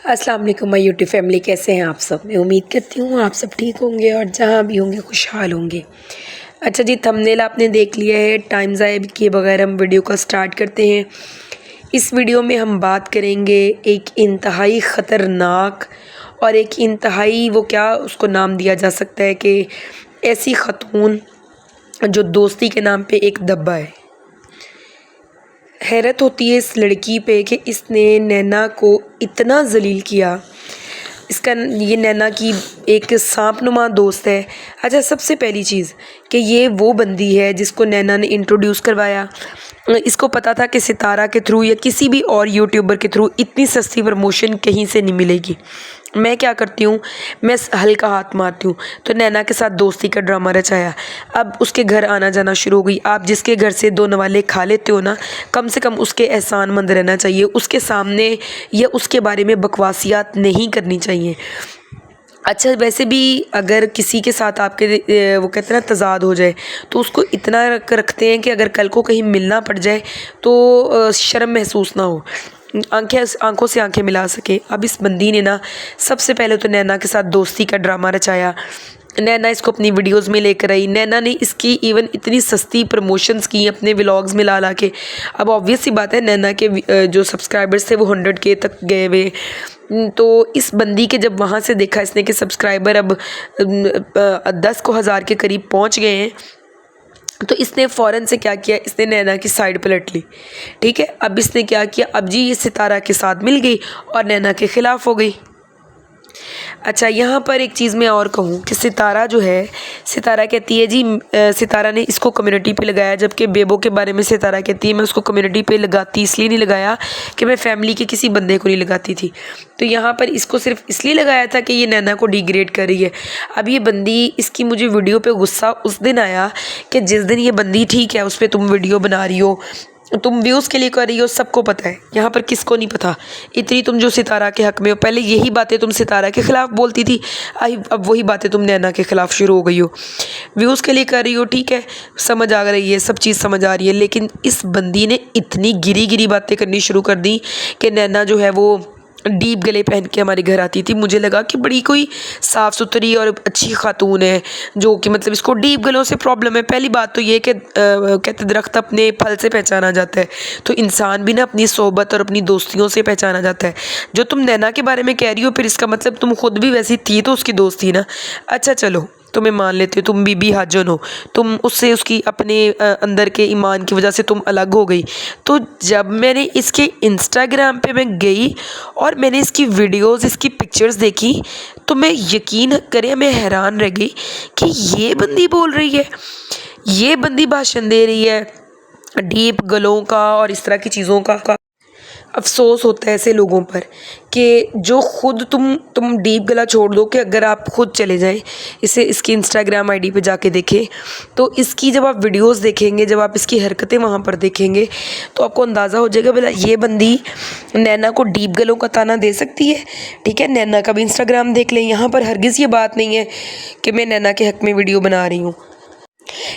अस्सलाम वालेकुम my YouTube family, कैसे हैं आप सब। मैं उम्मीद करती हूँ आप सब ठीक होंगे और जहाँ भी होंगे खुशहाल होंगे। अच्छा जी, थंबनेल आपने देख लिया है। टाइम ज़ाया किए बगैर हम वीडियो को स्टार्ट करते हैं। इस वीडियो में हम बात करेंगे एक इंतहाई ख़तरनाक और एक इंतहाई, वो क्या उसको नाम दिया जा सकता है कि ऐसी ख़तून जो दोस्ती के नाम पे एक दब्बा है। हैरत होती है इस लड़की पे कि इसने नैना को इतना ज़लील किया। ये नैना की एक सांपनुमा दोस्त है। अच्छा, सबसे पहली चीज़ कि ये वो बंदी है जिसको नैना ने इंट्रोड्यूस करवाया। इसको पता था कि सितारा के थ्रू या किसी भी और यूट्यूबर के थ्रू इतनी सस्ती प्रमोशन कहीं से नहीं मिलेगी। मैं क्या करती हूँ, मैं हल्का हाथ मारती हूँ। तो नैना के साथ दोस्ती का ड्रामा रचाया। अब उसके घर आना जाना शुरू हो गई। आप जिसके घर से दो नवाले खा लेते हो ना, कम से कम उसके एहसानमंद रहना चाहिए। उसके सामने या उसके बारे में बकवासियात नहीं करनी चाहिए। अच्छा, वैसे भी अगर किसी के साथ आपके वो कहते हैं ना तज़ाद हो जाए, तो उसको इतना रखते हैं कि अगर कल को कहीं मिलना पड़ जाए तो शर्म महसूस ना हो, आंखों से आंखें मिला सके। अब इस बंदी ने ना सबसे पहले तो नैना के साथ दोस्ती का ड्रामा रचाया। नैना इसको अपनी वीडियोस में लेकर आई। नैना ने इसकी इवन इतनी सस्ती प्रमोशंस की अपने व्लॉग्स में ला के। अब ऑब्वियस सी बात है, नैना के जो सब्सक्राइबर्स थे वो 100K तक गए हुए। तो इस बंदी के जब वहाँ से देखा इसने कि सब्सक्राइबर अब 10 को हज़ार के करीब पहुँच गए हैं, तो इसने फ़ौरन से क्या किया, इसने नैना की साइड पलट ली। ठीक है, अब इसने क्या किया, अब जी ये सितारा के साथ मिल गई और नैना के ख़िलाफ़ हो गई। अच्छा, यहाँ पर एक चीज़ मैं और कहूँ कि सितारा जो है, सितारा कहती है जी सितारा ने इसको कम्युनिटी पे लगाया, जबकि बेबो के बारे में सितारा कहती है मैं उसको कम्युनिटी पे लगाती इसलिए नहीं लगाया कि मैं फैमिली के किसी बंदे को नहीं लगाती थी। तो यहाँ पर इसको सिर्फ इसलिए लगाया था कि ये नैना को डिग्रेड कर रही है। अब ये बंदी, इसकी मुझे वीडियो पे गुस्सा उस दिन आया कि जिस दिन ये बंदी, ठीक है उस पर तुम वीडियो बना रही हो, तुम व्यूज़ के लिए कर रही हो, सबको पता है। यहाँ पर किसको नहीं पता, इतनी तुम जो सितारा के हक़ में हो। पहले यही बातें तुम सितारा के ख़िलाफ़ बोलती थी, अब वही बातें तुम नैना के ख़िलाफ़ शुरू हो गई हो। व्यूज़ के लिए कर रही हो, ठीक है, समझ आ रही है, सब चीज़ समझ आ रही है। लेकिन इस बंदी ने इतनी गिरी गिरी बातें करनी शुरू कर दी कि नैना जो है वो डीप गले पहन के हमारे घर आती थी। मुझे लगा कि बड़ी कोई साफ़ सुथरी और अच्छी खातून है, जो कि मतलब इसको डीप गलों से प्रॉब्लम है। पहली बात तो ये कि कहते दरख्त अपने फल से पहचाना जाता है, तो इंसान भी ना अपनी सोहबत और अपनी दोस्तियों से पहचाना जाता है। जो तुम नैना के बारे में कह रही हो, फिर इसका मतलब तुम खुद भी वैसी थी तो उसकी दोस्त थी ना। अच्छा चलो, तुम्हें मान लेती हो, तुम बीबी हाजन हो, तुम उससे उसकी अपने अंदर के ईमान की वजह से तुम अलग हो गई। तो जब मैंने इसके इंस्टाग्राम पे मैं गई और मैंने इसकी वीडियोस, इसकी पिक्चर्स देखी, तो मैं यकीन करें मैं हैरान रह गई कि ये बंदी बोल रही है, ये बंदी भाषण दे रही है डीप गलों का और इस तरह की चीज़ों का। अफसोस होता है ऐसे लोगों पर कि जो खुद तुम डीप गला छोड़ दो, कि अगर आप खुद चले जाएं, इसकी इंस्टाग्राम आईडी पे जाके देखें, तो इसकी जब आप वीडियोस देखेंगे, जब आप इसकी हरकतें वहाँ पर देखेंगे, तो आपको अंदाज़ा हो जाएगा भला ये बंदी नैना को डीप गलों का ताना दे सकती है। ठीक है, नैना का भी इंस्टाग्राम देख लें। यहाँ पर हरगिज़ ये बात नहीं है कि मैं नैना के हक़ में वीडियो बना रही हूँ,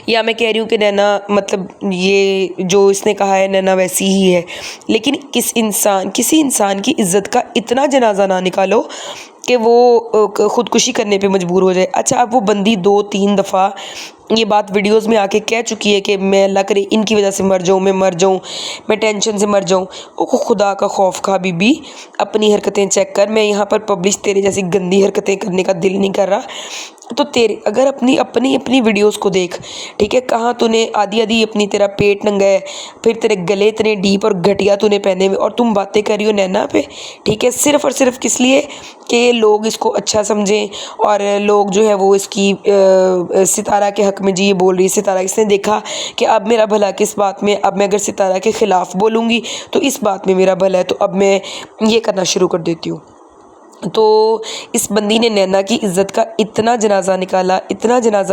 या मैं कह रही हूँ कि नैना, मतलब ये जो इसने कहा है नैना वैसी ही है। लेकिन किसी इंसान की इज़्ज़त का इतना जनाजा ना निकालो कि वो ख़ुदकुशी करने पे मजबूर हो जाए। अच्छा, अब वो बंदी 2-3 दफ़ा ये बात वीडियोस में आके कह चुकी है कि मैं अल्लाह करे इनकी वजह से मर जाऊँ, मैं मर जाऊँ, मैं टेंशन से मर जाऊँ। ओ खुदा का खौफ खा बीबी, अपनी हरकतें चेक कर। मैं यहाँ पर पब्लिश तेरे जैसी गंदी हरकतें करने का दिल नहीं कर रहा। तो तेरे अगर अपनी वीडियोस को देख, ठीक है, कहाँ तूने आधी अपनी, तेरा पेट नंगा है, फिर तेरे गले इतने डीप और घटिया तूने पहने हुए, और तुम बातें कर रही हो नैना पे। ठीक है, सिर्फ़ और सिर्फ किस लिए कि लोग इसको अच्छा समझें और लोग जो है वो इसकी सितारा के हक़ में जी ये बोल रही है। सितारा, इसने देखा कि अब मेरा भला किस बात में, अब मैं अगर सितारा के ख़िलाफ़ बोलूँगी तो इस बात में मेरा भला है, तो अब मैं ये करना शुरू कर देती हूँ। तो इस बंदी ने नैना की इज़्ज़त का इतना जनाजा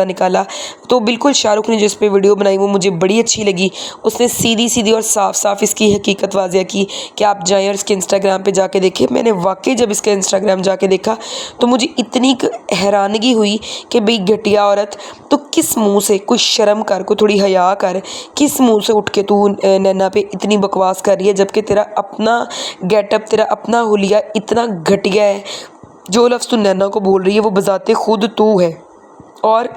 निकाला। तो बिल्कुल शाहरुख ने जो इस पे वीडियो बनाई वो मुझे बड़ी अच्छी लगी। उसने सीधी सीधी और साफ साफ इसकी हकीकत वाज़िया की कि आप जाएं और इसके इंस्टाग्राम पे जाके देखें। मैंने वाकई जब इसका इंस्टाग्राम जाके देखा तो मुझे इतनी हैरानगी हुई कि भाई घटिया औरत, तो किस मुँह से, कोई शर्म कर, कोई थोड़ी हया कर, किस मुँह से उठ के तू नैना पे इतनी बकवास कर रही है, जबकि तेरा अपना गेटअप, तेरा अपना हुलिया इतना घटिया है। जो लफ्ज़ तू नैना को बोल रही है वो बजाते खुद तू है। और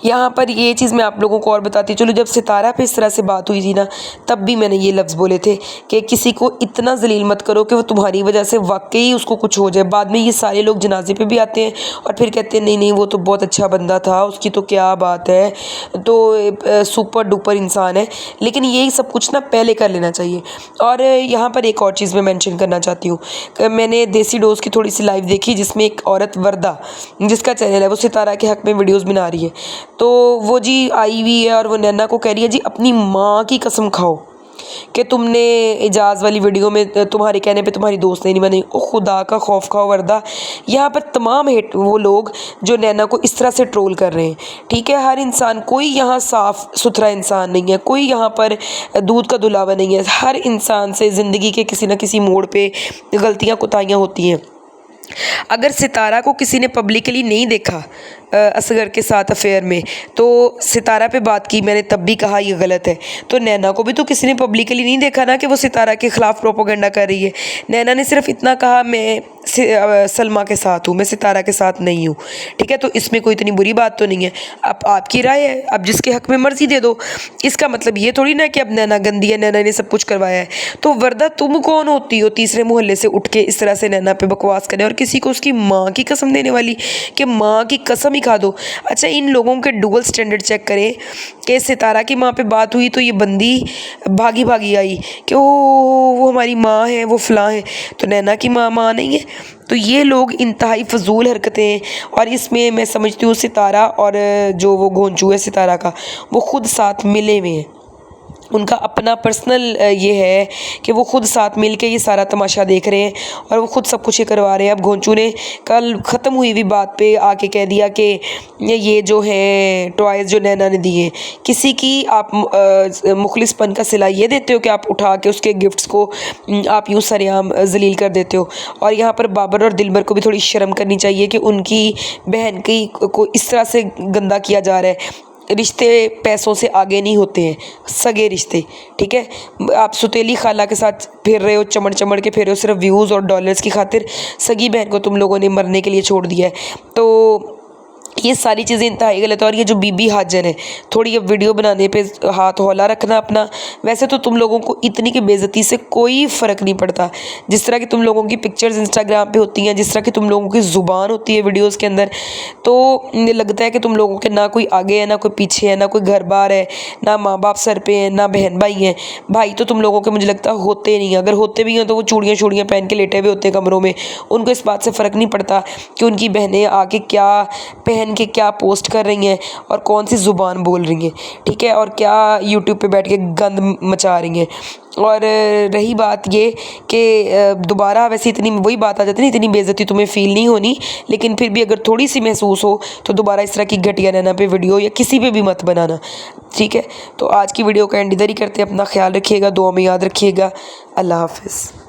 यहाँ पर ये चीज़ मैं आप लोगों को और बताती चलो, जब सितारा पे इस तरह से बात हुई थी ना, तब भी मैंने ये लफ्ज़ बोले थे कि किसी को इतना ज़लील मत करो कि वो तुम्हारी वजह से वाकई उसको कुछ हो जाए। बाद में ये सारे लोग जनाजे पे भी आते हैं और फिर कहते हैं नहीं नहीं वो तो बहुत अच्छा बंदा था, उसकी तो क्या बात है, तो सुपर डुपर इंसान है। लेकिन यही सब कुछ ना पहले कर लेना चाहिए। और यहाँ पर एक और चीज़ मैं मेंशन करना चाहती हूँ, मैंने देसी डोज़ की थोड़ी सी लाइव देखी जिसमें एक औरत वर्दा, जिसका चैनल है, वो सितारा के हक़ में वीडियोज़ बना रही है। तो वो जी आई हुई है और वो नैना को कह रही है जी अपनी माँ की कसम खाओ कि तुमने एजाज़ वाली वीडियो में तुम्हारे कहने पे तुम्हारी दोस्त नहीं बनी। ओ खुदा का खौफ खाओ वर्दा। यहाँ पर तमाम हेट वो लोग जो नैना को इस तरह से ट्रोल कर रहे हैं, ठीक है, हर इंसान, कोई यहाँ साफ़ सुथरा इंसान नहीं है, कोई यहाँ पर दूध का दुलावा नहीं है। हर इंसान से ज़िंदगी के किसी न किसी मोड़ पे गलतियाँ कोताहियाँ होती हैं। अगर सितारा को किसी ने पब्लिकली नहीं देखा असगर के साथ अफेयर में, तो सितारा पे बात की मैंने, तब भी कहा ये गलत है। तो नैना को भी तो किसी ने पब्लिकली नहीं देखा ना कि वो सितारा के ख़िलाफ़ प्रोपोगंडा कर रही है। नैना ने सिर्फ इतना कहा मैं सलमा के साथ हूँ, मैं सितारा के साथ नहीं हूँ, ठीक है। तो इसमें कोई इतनी बुरी बात तो नहीं है। अब आपकी राय है, अब जिसके हक़ में मर्ज़ी दे दो। इसका मतलब ये थोड़ी ना कि अब नैना गंदी है, नैना ने सब कुछ करवाया है। तो वर्दा तुम कौन होती हो तीसरे मोहल्ले से उठ के इस तरह से नैना पे बकवास करें और किसी को उसकी माँ की कसम देने वाली, कि माँ की कसम ही खा दो। अच्छा, इन लोगों के डुअल स्टैंडर्ड चेक करें कि सितारा की माँ पे बात हुई तो ये बंदी भागी भागी आई कि वो हमारी माँ है, वो फ़लाँ है, तो नैना की माँ नहीं है। तो ये लोग इंतहाई फ़जूल हरकतें, और इसमें मैं समझती हूँ सितारा और जो वो घोंचू है सितारा का, वो ख़ुद साथ मिले हुए हैं। उनका अपना पर्सनल ये है कि वो ख़ुद साथ मिल के ये सारा तमाशा देख रहे हैं और वो ख़ुद सब कुछ ये करवा रहे हैं। अब घोंचू ने कल ख़त्म हुई हुई बात पे आके कह दिया कि ये जो है टॉयज़ जो नैना ने दिए, किसी की आप मुखलिसपन का सिला ये देते हो कि आप उठा के उसके गिफ्ट्स को आप यूँ सरेआम ज़लील कर देते हो। और यहाँ पर बाबर और दिलबर को भी थोड़ी शर्म करनी चाहिए कि उनकी बहन की को इस तरह से गंदा किया जा रहा है। रिश्ते पैसों से आगे नहीं होते हैं, सगे रिश्ते, ठीक है। आप सुतेली खाला के साथ फिर रहे हो, चमड़ चमड़ के फिर रहे हो सिर्फ व्यूज़ और डॉलर्स की खातिर, सगी बहन को तुम लोगों ने मरने के लिए छोड़ दिया है। तो ये सारी चीज़ें इंतहाई गलत है। और ये जो बीबी हाजन है, थोड़ी अब वीडियो बनाने पे हाथ हौला रखना अपना। वैसे तो तुम लोगों को इतनी की बेइज्जती से कोई फ़र्क नहीं पड़ता। जिस तरह की तुम लोगों की पिक्चर्स इंस्टाग्राम पे होती हैं, जिस तरह की तुम लोगों की ज़ुबान होती है वीडियोज़ के अंदर, तो लगता है कि तुम लोगों के ना कोई आगे है, ना कोई पीछे है, ना कोई घर बार है, ना माँ बाप सर पे हैं, ना बहन भाई हैं। भाई तो तुम लोगों के मुझे लगता है होते नहीं हैं, अगर होते भी हैं तो वो चूड़ियाँ चूड़ियाँ पहन के लेटे हुए होते हैं कमरों में। उनको इस बात से फ़र्क नहीं पड़ता कि उनकी बहनें आके क्या पहन के क्या पोस्ट कर रही हैं और कौन सी ज़ुबान बोल रही हैं, ठीक है, और क्या यूट्यूब पे बैठ के गंद मचा रही हैं। और रही बात ये कि दोबारा वैसे इतनी वही बात आ जाती है, इतनी बेइज्जती तुम्हें फ़ील नहीं होनी, लेकिन फिर भी अगर थोड़ी सी महसूस हो तो दोबारा इस तरह की घटिया नैना पे वीडियो या किसी पे भी मत बनाना, ठीक है। तो आज की वीडियो का एंड इधर ही करते हैं। अपना ख्याल रखिएगा, दुआ में याद रखिएगा। अल्लाह हाफ़िज़।